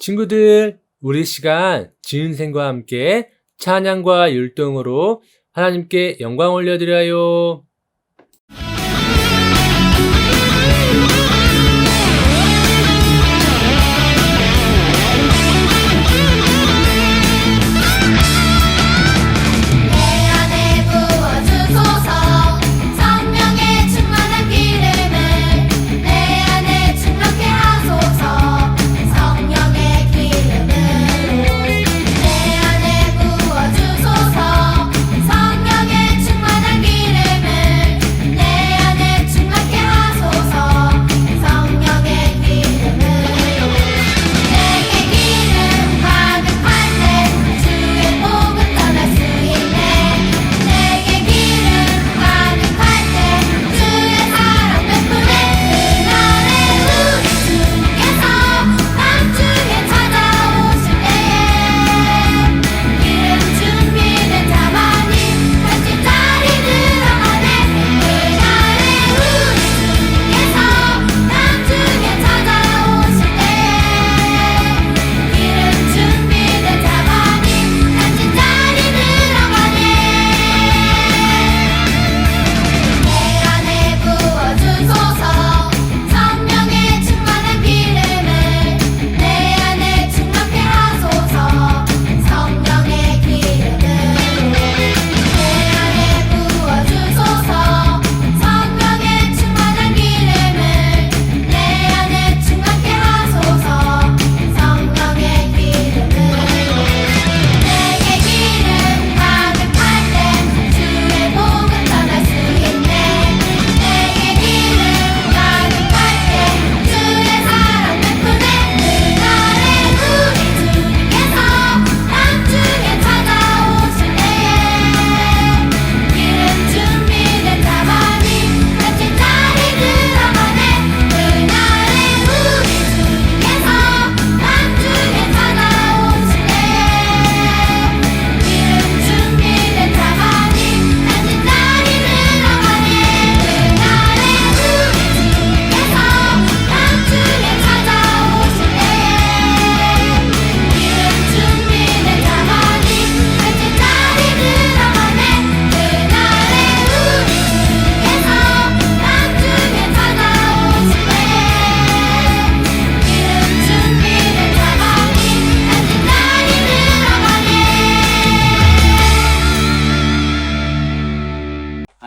친구들, 우리 시간 지은생과 함께 찬양과 율동으로 하나님께 영광 올려드려요.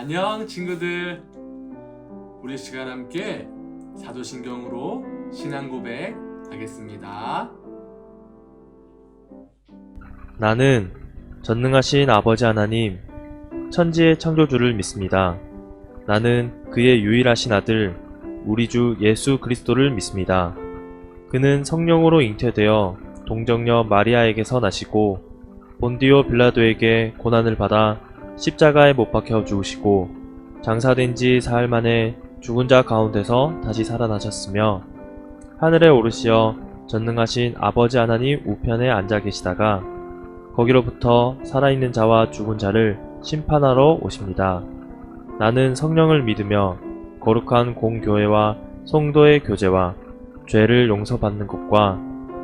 안녕 친구들, 우리 시간 함께 사도신경으로 신앙 고백 하겠습니다. 나는 전능하신 아버지 하나님, 천지의 창조주를 믿습니다. 나는 그의 유일하신 아들, 우리 주 예수 그리스도를 믿습니다. 그는 성령으로 잉태되어 동정녀 마리아에게서 나시고 본디오 빌라도에게 고난을 받아 십자가에 못 박혀 죽으시고 장사된 지 사흘 만에 죽은 자 가운데서 다시 살아나셨으며 하늘에 오르시어 전능하신 아버지 하나님 우편에 앉아 계시다가 거기로부터 살아있는 자와 죽은 자를 심판하러 오십니다. 나는 성령을 믿으며 거룩한 공교회와 성도의 교제와 죄를 용서받는 것과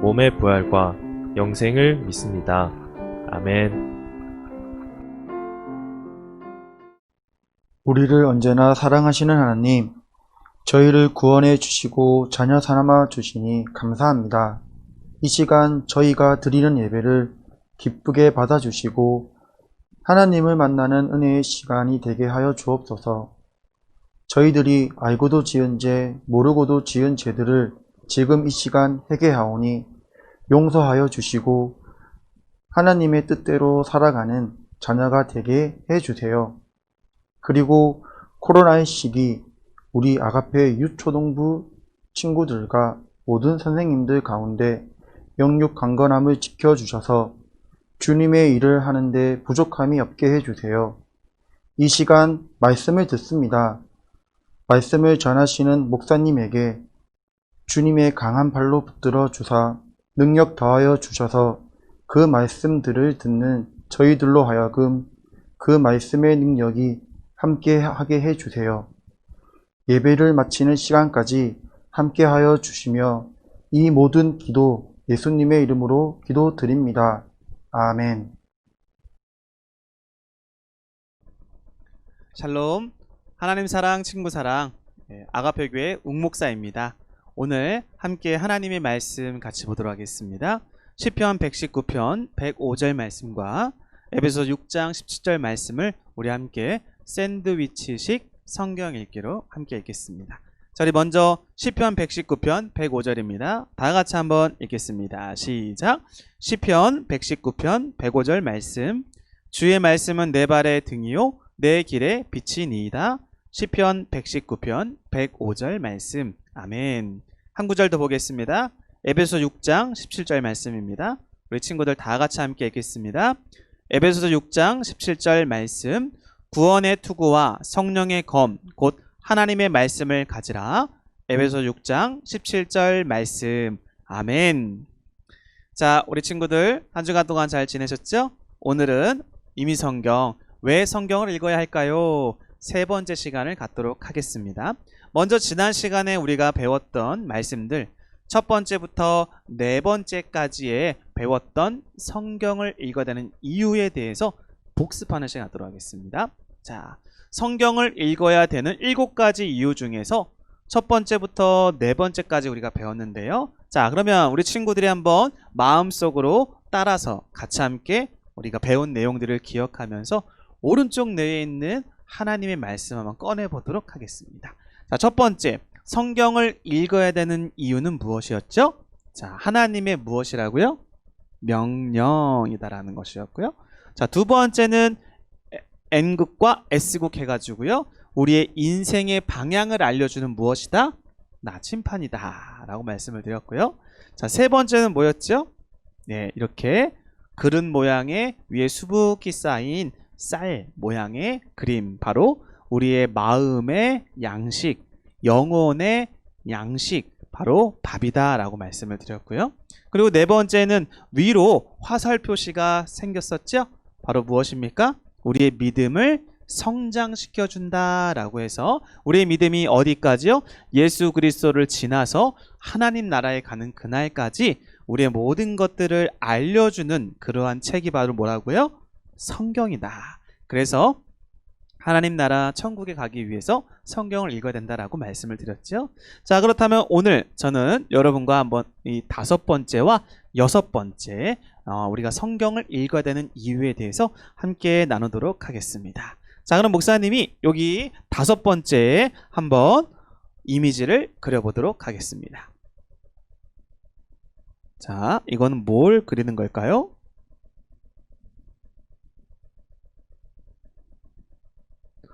몸의 부활과 영생을 믿습니다. 아멘. 우리를 언제나 사랑하시는 하나님, 저희를 구원해 주시고 자녀 삼아 주시니 감사합니다. 이 시간 저희가 드리는 예배를 기쁘게 받아주시고 하나님을 만나는 은혜의 시간이 되게 하여 주옵소서. 저희들이 알고도 지은 죄, 모르고도 지은 죄들을 지금 이 시간 회개하오니 용서하여 주시고 하나님의 뜻대로 살아가는 자녀가 되게 해주세요. 그리고 코로나의 시기 우리 아가페 유초동부 친구들과 모든 선생님들 가운데 영육 강건함을 지켜주셔서 주님의 일을 하는데 부족함이 없게 해주세요. 이 시간 말씀을 듣습니다. 말씀을 전하시는 목사님에게 주님의 강한 발로 붙들어 주사 능력 더하여 주셔서 그 말씀들을 듣는 저희들로 하여금 그 말씀의 능력이 함께 하게 해주세요. 예배를 마치는 시간까지 함께 하여 주시며 이 모든 기도 예수님의 이름으로 기도드립니다. 아멘. 샬롬, 하나님 사랑, 친구 사랑, 아가페교회 웅목사입니다. 오늘 함께 하나님의 말씀 같이 보도록 하겠습니다. 시편 119편 105절 말씀과 에베소 6장 17절 말씀을 우리 함께 샌드위치식 성경 읽기로 함께 읽겠습니다. 자, 우리 먼저 시편 119편 105절입니다. 다 같이 한번 읽겠습니다. 시작. 시편 119편 105절 말씀. 주의 말씀은 내 발의 등이요 내 길에 빛이니이다. 시편 119편 105절 말씀. 아멘. 한 구절 더 보겠습니다. 에베소 6장 17절 말씀입니다. 우리 친구들 다 같이 함께 읽겠습니다. 에베소 6장 17절 말씀. 구원의 투구와 성령의 검 곧 하나님의 말씀을 가지라. 에베소 6장 17절 말씀. 아멘. 자, 우리 친구들 한 주간 동안 잘 지내셨죠? 오늘은 이미 성경, 왜 성경을 읽어야 할까요? 세 번째 시간을 갖도록 하겠습니다. 먼저 지난 시간에 우리가 배웠던 말씀들, 첫 번째부터 네 번째까지의 배웠던 성경을 읽어야 되는 이유에 대해서 복습하는 시간 갖도록 하겠습니다. 자, 성경을 읽어야 되는 7가지 이유 중에서 첫 번째부터 네 번째까지 우리가 배웠는데요. 자, 그러면 우리 친구들이 한번 마음속으로 따라서 같이 함께 우리가 배운 내용들을 기억하면서 오른쪽 뇌에 있는 하나님의 말씀 한번 꺼내보도록 하겠습니다. 자, 첫 번째, 성경을 읽어야 되는 이유는 무엇이었죠? 자, 하나님의 무엇이라고요? 명령이다라는 것이었고요. 자, 두 번째는 N극과 S극 해가지고요, 우리의 인생의 방향을 알려주는 무엇이다? 나침판이다 라고 말씀을 드렸고요. 자, 세 번째는 뭐였죠? 네, 이렇게 그릇 모양의 위에 수북히 쌓인 쌀 모양의 그림, 바로 우리의 마음의 양식, 영혼의 양식, 바로 밥이다 라고 말씀을 드렸고요. 그리고 네 번째는 위로 화살 표시가 생겼었죠? 바로 무엇입니까? 우리의 믿음을 성장시켜준다 라고 해서 우리의 믿음이 어디까지요? 예수 그리스도를 지나서 하나님 나라에 가는 그날까지 우리의 모든 것들을 알려주는 그러한 책이 바로 뭐라고요? 성경이다. 그래서 하나님 나라 천국에 가기 위해서 성경을 읽어야 된다라고 말씀을 드렸죠. 자, 그렇다면 오늘 저는 여러분과 한번 이 5번째와 6번째 우리가 성경을 읽어야 되는 이유에 대해서 함께 나누도록 하겠습니다. 자, 그럼 목사님이 여기 5번째에 한번 이미지를 그려보도록 하겠습니다. 자, 이거는 뭘 그리는 걸까요?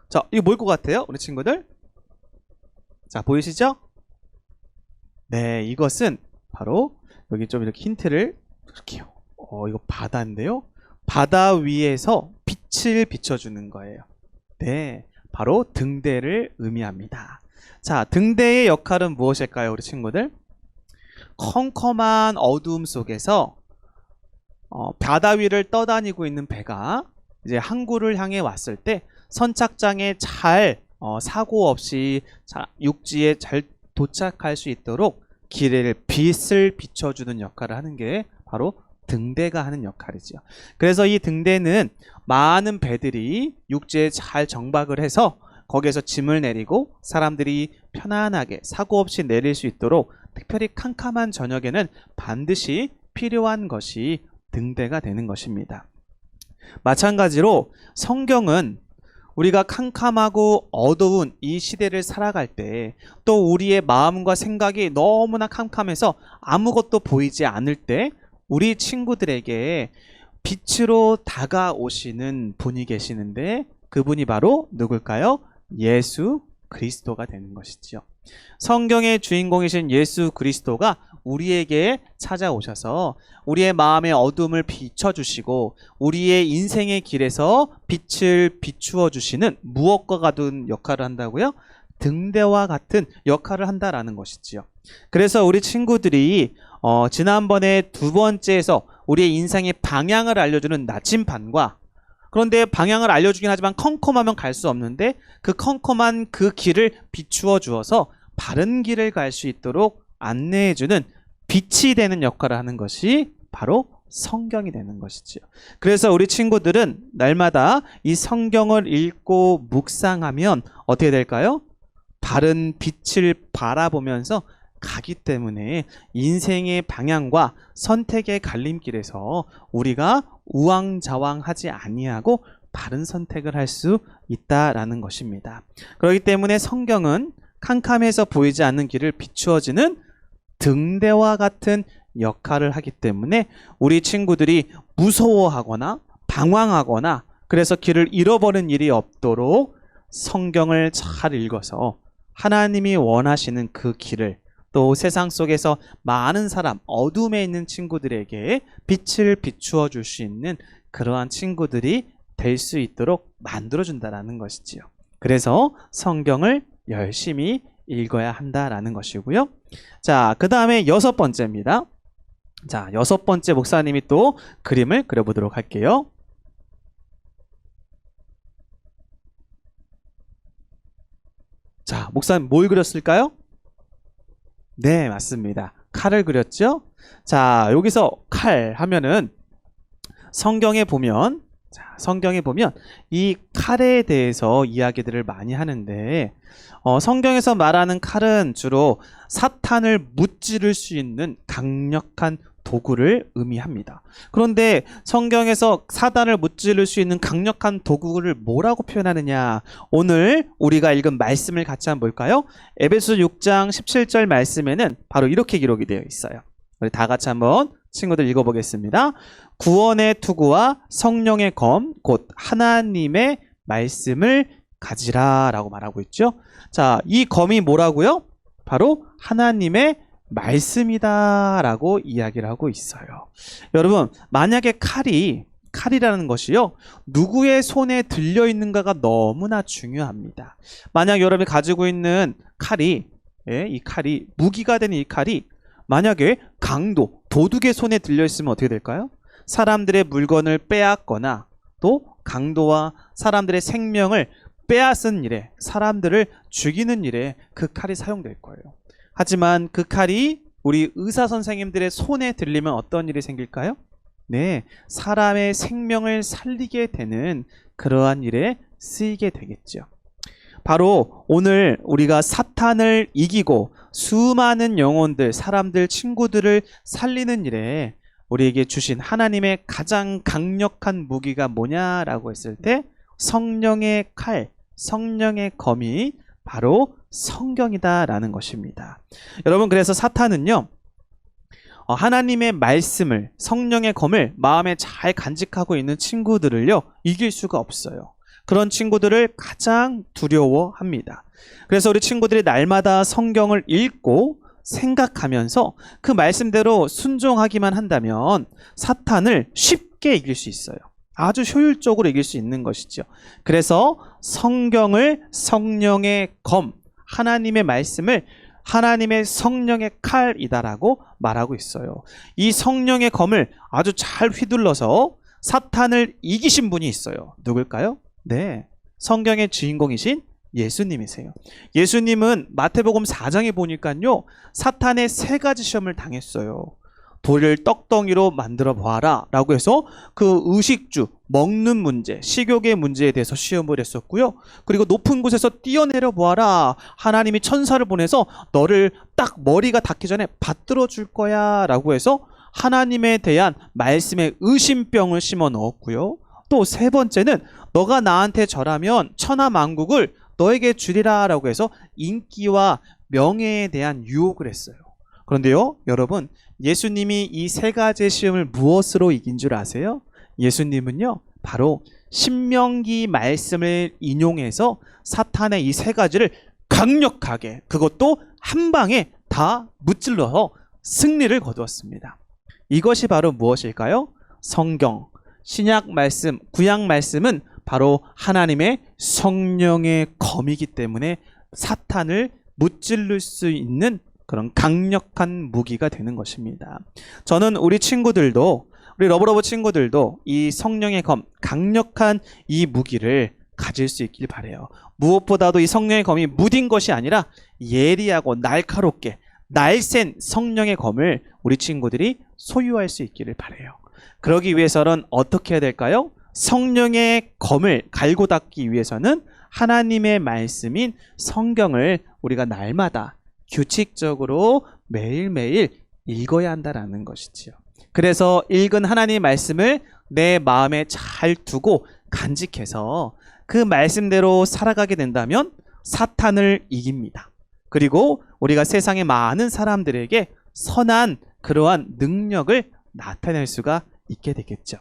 자, 이거 뭘 것 같아요? 우리 친구들? 자, 보이시죠? 네, 이것은 바로 여기 좀 이렇게 힌트를 드릴게요. 이거 바다인데요. 바다 위에서 빛을 비춰주는 거예요. 네, 바로 등대를 의미합니다. 자, 등대의 역할은 무엇일까요, 우리 친구들? 컴컴한 어두움 속에서 바다 위를 떠다니고 있는 배가 이제 항구를 향해 왔을 때 선착장에 잘 사고 없이 육지에 잘 도착할 수 있도록 길에 빛을 비춰주는 역할을 하는 게 바로 등대가 하는 역할이죠. 그래서 이 등대는 많은 배들이 육지에 잘 정박을 해서 거기에서 짐을 내리고 사람들이 편안하게 사고 없이 내릴 수 있도록 특별히 캄캄한 저녁에는 반드시 필요한 것이 등대가 되는 것입니다. 마찬가지로 성경은 우리가 캄캄하고 어두운 이 시대를 살아갈 때, 또 우리의 마음과 생각이 너무나 캄캄해서 아무것도 보이지 않을 때 우리 친구들에게 빛으로 다가오시는 분이 계시는데, 그분이 바로 누굴까요? 예수 그리스도가 되는 것이지요. 성경의 주인공이신 예수 그리스도가 우리에게 찾아오셔서 우리의 마음의 어둠을 비춰주시고 우리의 인생의 길에서 빛을 비추어 주시는 무엇과 같은 역할을 한다고요? 등대와 같은 역할을 한다라는 것이지요. 그래서 우리 친구들이 지난번에 두 번째에서 우리의 인생의 방향을 알려주는 나침반과, 그런데 방향을 알려주긴 하지만 컴컴하면 갈 수 없는데 그 컴컴한 그 길을 비추어 주어서 바른 길을 갈 수 있도록 안내해주는 빛이 되는 역할을 하는 것이 바로 성경이 되는 것이지요. 그래서 우리 친구들은 날마다 이 성경을 읽고 묵상하면 어떻게 될까요? 바른 빛을 바라보면서 가기 때문에 인생의 방향과 선택의 갈림길에서 우리가 우왕좌왕하지 아니하고 바른 선택을 할 수 있다라는 것입니다. 그렇기 때문에 성경은 캄캄해서 보이지 않는 길을 비추어지는 등대와 같은 역할을 하기 때문에 우리 친구들이 무서워하거나 방황하거나 그래서 길을 잃어버린 일이 없도록 성경을 잘 읽어서 하나님이 원하시는 그 길을 또 세상 속에서 많은 사람, 어둠에 있는 친구들에게 빛을 비추어 줄 수 있는 그러한 친구들이 될 수 있도록 만들어준다라는 것이지요. 그래서 성경을 열심히 읽어야 한다라는 것이고요. 자, 그 다음에 6번째입니다. 자, 6번째 목사님이 또 그림을 그려보도록 할게요. 자, 목사님 뭘 그렸을까요? 네, 맞습니다. 칼을 그렸죠? 자, 여기서 칼 하면은 성경에 보면 이 칼에 대해서 이야기들을 많이 하는데 성경에서 말하는 칼은 주로 사탄을 무찌를 수 있는 강력한 도구를 의미합니다. 그런데 성경에서 사단을 무찌를 수 있는 강력한 도구를 뭐라고 표현하느냐? 오늘 우리가 읽은 말씀을 같이 한번 볼까요? 에베소 6장 17절 말씀에는 바로 이렇게 기록이 되어 있어요. 우리 다 같이 한번 친구들 읽어보겠습니다. 구원의 투구와 성령의 검, 곧 하나님의 말씀을 가지라 라고 말하고 있죠. 자, 이 검이 뭐라고요? 바로 하나님의 말씀이다 라고 이야기를 하고 있어요. 여러분, 만약에 칼이라는 것이요, 누구의 손에 들려 있는가가 너무나 중요합니다. 만약 여러분이 가지고 있는 이 칼이 무기가 되는 이 칼이 만약에 도둑의 손에 들려 있으면 어떻게 될까요? 사람들의 물건을 빼앗거나 또 강도와 사람들의 생명을 빼앗은 일에, 사람들을 죽이는 일에 그 칼이 사용될 거예요. 하지만 그 칼이 우리 의사 선생님들의 손에 들리면 어떤 일이 생길까요? 네, 사람의 생명을 살리게 되는 그러한 일에 쓰이게 되겠죠. 바로 오늘 우리가 사탄을 이기고 수많은 영혼들, 사람들, 친구들을 살리는 일에 우리에게 주신 하나님의 가장 강력한 무기가 뭐냐라고 했을 때 성령의 칼, 성령의 검이 바로 성경이다라는 것입니다. 여러분, 그래서 사탄은요, 하나님의 말씀을, 성령의 검을 마음에 잘 간직하고 있는 친구들을요, 이길 수가 없어요. 그런 친구들을 가장 두려워합니다. 그래서 우리 친구들이 날마다 성경을 읽고 생각하면서 그 말씀대로 순종하기만 한다면 사탄을 쉽게 이길 수 있어요. 아주 효율적으로 이길 수 있는 것이죠. 그래서 성경을 성령의 검, 하나님의 말씀을 하나님의 성령의 칼이다라고 말하고 있어요. 이 성령의 검을 아주 잘 휘둘러서 사탄을 이기신 분이 있어요. 누굴까요? 네, 성경의 주인공이신 예수님이세요. 예수님은 마태복음 4장에 보니까요, 사탄의 3가지 시험을 당했어요. 돌을 떡덩이로 만들어 보아라 라고 해서 그 의식주, 먹는 문제, 식욕의 문제에 대해서 시험을 했었고요. 그리고 높은 곳에서 뛰어내려 보아라, 하나님이 천사를 보내서 너를 딱 머리가 닿기 전에 받들어 줄 거야 라고 해서 하나님에 대한 말씀의 의심병을 심어 넣었고요. 또 3번째는 너가 나한테 절하면 천하 만국을 너에게 주리라 라고 해서 인기와 명예에 대한 유혹을 했어요. 그런데요, 여러분, 예수님이 이 3가지 시험을 무엇으로 이긴 줄 아세요? 예수님은요, 바로 신명기 말씀을 인용해서 사탄의 이 3가지를 강력하게, 그것도 한 방에 다 무찔러서 승리를 거두었습니다. 이것이 바로 무엇일까요? 성경, 신약 말씀, 구약 말씀은 바로 하나님의 성령의 검이기 때문에 사탄을 무찔러 수 있는 그런 강력한 무기가 되는 것입니다. 저는 우리 친구들도, 우리 러브러브 친구들도 이 성령의 검, 강력한 이 무기를 가질 수 있길 바라요. 무엇보다도 이 성령의 검이 무딘 것이 아니라 예리하고 날카롭게 날쌘 성령의 검을 우리 친구들이 소유할 수 있기를 바라요. 그러기 위해서는 어떻게 해야 될까요? 성령의 검을 갈고 닦기 위해서는 하나님의 말씀인 성경을 우리가 날마다 규칙적으로 매일매일 읽어야 한다라는 것이지요. 그래서 읽은 하나님의 말씀을 내 마음에 잘 두고 간직해서 그 말씀대로 살아가게 된다면 사탄을 이깁니다. 그리고 우리가 세상의 많은 사람들에게 선한 그러한 능력을 나타낼 수가 있게 되겠죠.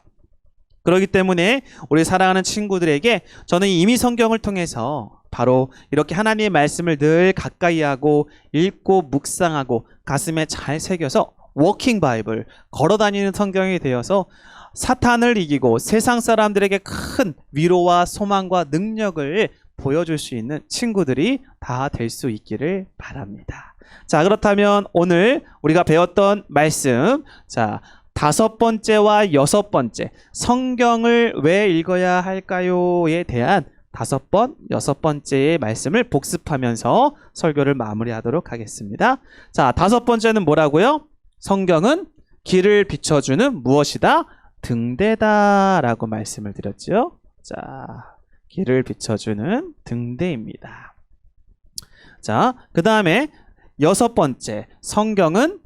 그렇기 때문에 우리 사랑하는 친구들에게 저는 이미 성경을 통해서 바로 이렇게 하나님의 말씀을 늘 가까이 하고 읽고 묵상하고 가슴에 잘 새겨서 워킹 바이블, 걸어다니는 성경이 되어서 사탄을 이기고 세상 사람들에게 큰 위로와 소망과 능력을 보여줄 수 있는 친구들이 다 될 수 있기를 바랍니다. 자, 그렇다면 오늘 우리가 배웠던 말씀, 자, 5번째와 6번째, 성경을 왜 읽어야 할까요에 대한 5번, 6번째의 말씀을 복습하면서 설교를 마무리하도록 하겠습니다. 자, 5번째는 뭐라고요? 성경은 길을 비춰주는 무엇이다? 등대다 라고 말씀을 드렸죠. 자, 길을 비춰주는 등대입니다. 자, 그 다음에 6번째, 성경은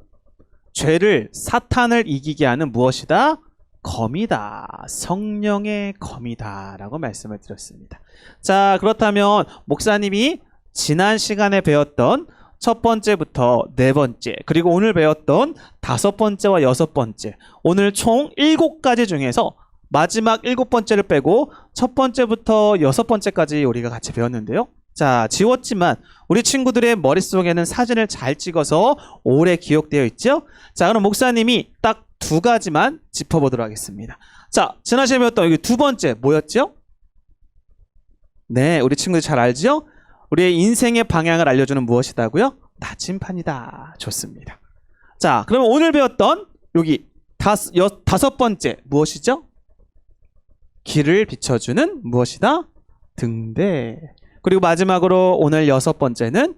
죄를, 사탄을 이기게 하는 무엇이다? 검이다. 성령의 검이다 라고 말씀을 드렸습니다. 자, 그렇다면 목사님이 지난 시간에 배웠던 첫 번째부터 네 번째, 그리고 오늘 배웠던 5번째와 6번째, 오늘 총 7가지 중에서 마지막 7번째를 빼고 첫 번째부터 6번째까지 우리가 같이 배웠는데요. 자, 지웠지만 우리 친구들의 머릿속에는 사진을 잘 찍어서 오래 기억되어 있죠? 자, 그럼 목사님이 딱 2가지만 짚어보도록 하겠습니다. 자, 지난 시간에 배웠던 여기 2번째 뭐였죠? 네, 우리 친구들 잘 알죠? 우리의 인생의 방향을 알려주는 무엇이다고요? 나침판이다. 좋습니다. 자, 그러면 오늘 배웠던 여기 5번째 무엇이죠? 길을 비춰주는 무엇이다? 등대. 그리고 마지막으로 오늘 6번째는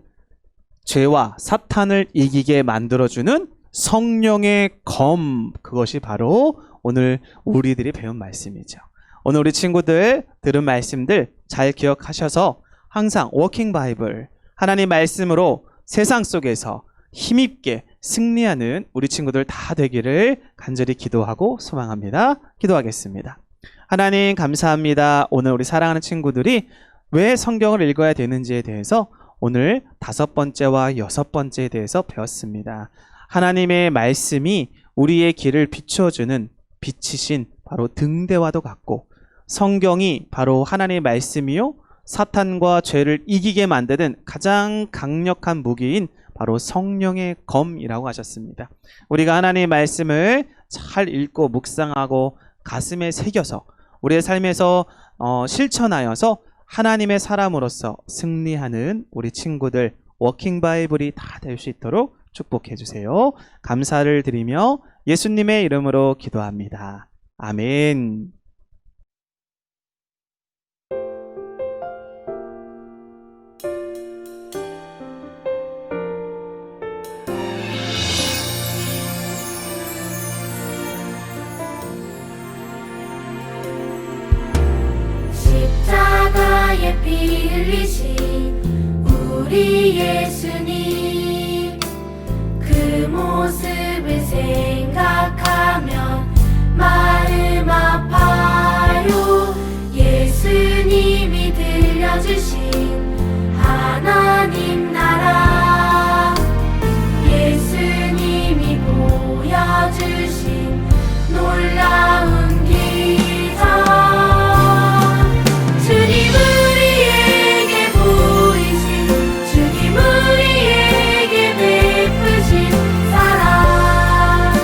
죄와 사탄을 이기게 만들어주는 성령의 검. 그것이 바로 오늘 우리들이 배운 말씀이죠. 오늘 우리 친구들 들은 말씀들 잘 기억하셔서 항상 워킹 바이블, 하나님 말씀으로 세상 속에서 힘있게 승리하는 우리 친구들 다 되기를 간절히 기도하고 소망합니다. 기도하겠습니다. 하나님 감사합니다. 오늘 우리 사랑하는 친구들이 왜 성경을 읽어야 되는지에 대해서 오늘 5번째와 6번째에 대해서 배웠습니다. 하나님의 말씀이 우리의 길을 비춰주는 빛이신 바로 등대와도 같고, 성경이 바로 하나님의 말씀이요 사탄과 죄를 이기게 만드는 가장 강력한 무기인 바로 성령의 검이라고 하셨습니다. 우리가 하나님의 말씀을 잘 읽고 묵상하고 가슴에 새겨서 우리의 삶에서 실천하여서 하나님의 사람으로서 승리하는 우리 친구들 워킹 바이블이 다 될 수 있도록 축복해 주세요. 감사를 드리며 예수님의 이름으로 기도합니다. 아멘. 십자가에 피 흘리신 우리 예수님, 그 모습을 생각하면 마음 아파요. 예수님이 들려주신 하나님 나라, 예수님이 보여주신 놀라운 기적, 주님 우리에게 보이신, 주님 우리에게 베푸신 사랑,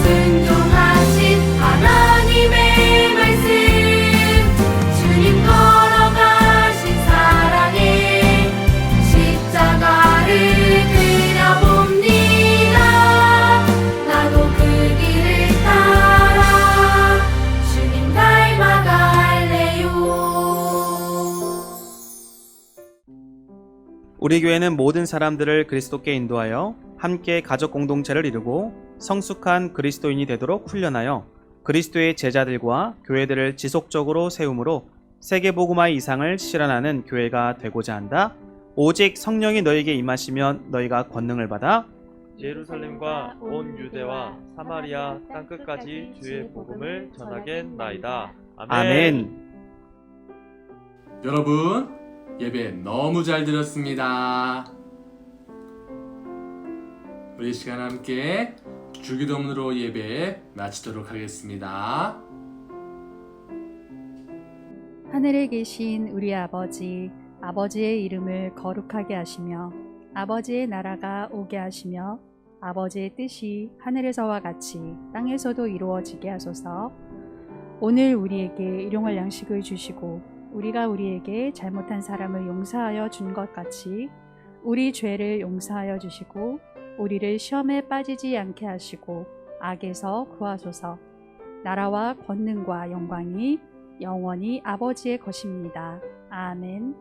순종하는 우리 교회는 모든 사람들을 그리스도께 인도하여 함께 가족 공동체를 이루고 성숙한 그리스도인이 되도록 훈련하여 그리스도의 제자들과 교회들을 지속적으로 세움으로 세계복음화의 이상을 실현하는 교회가 되고자 한다. 오직 성령이 너에게 임하시면 너희가 권능을 받아 예루살렘과 온 유대와 사마리아 땅끝까지 주의 복음을 전하겠나이다. 아멘. 여러분, 예배 너무 잘 드렸습니다. 우리 시간 함께 주기도문으로 예배 마치도록 하겠습니다. 하늘에 계신 우리 아버지, 아버지의 이름을 거룩하게 하시며 아버지의 나라가 오게 하시며 아버지의 뜻이 하늘에서와 같이 땅에서도 이루어지게 하소서. 오늘 우리에게 일용할 양식을 주시고 우리가 우리에게 잘못한 사람을 용서하여 준 것 같이 우리 죄를 용서하여 주시고 우리를 시험에 빠지지 않게 하시고 악에서 구하소서. 나라와 권능과 영광이 영원히 아버지의 것입니다. 아멘.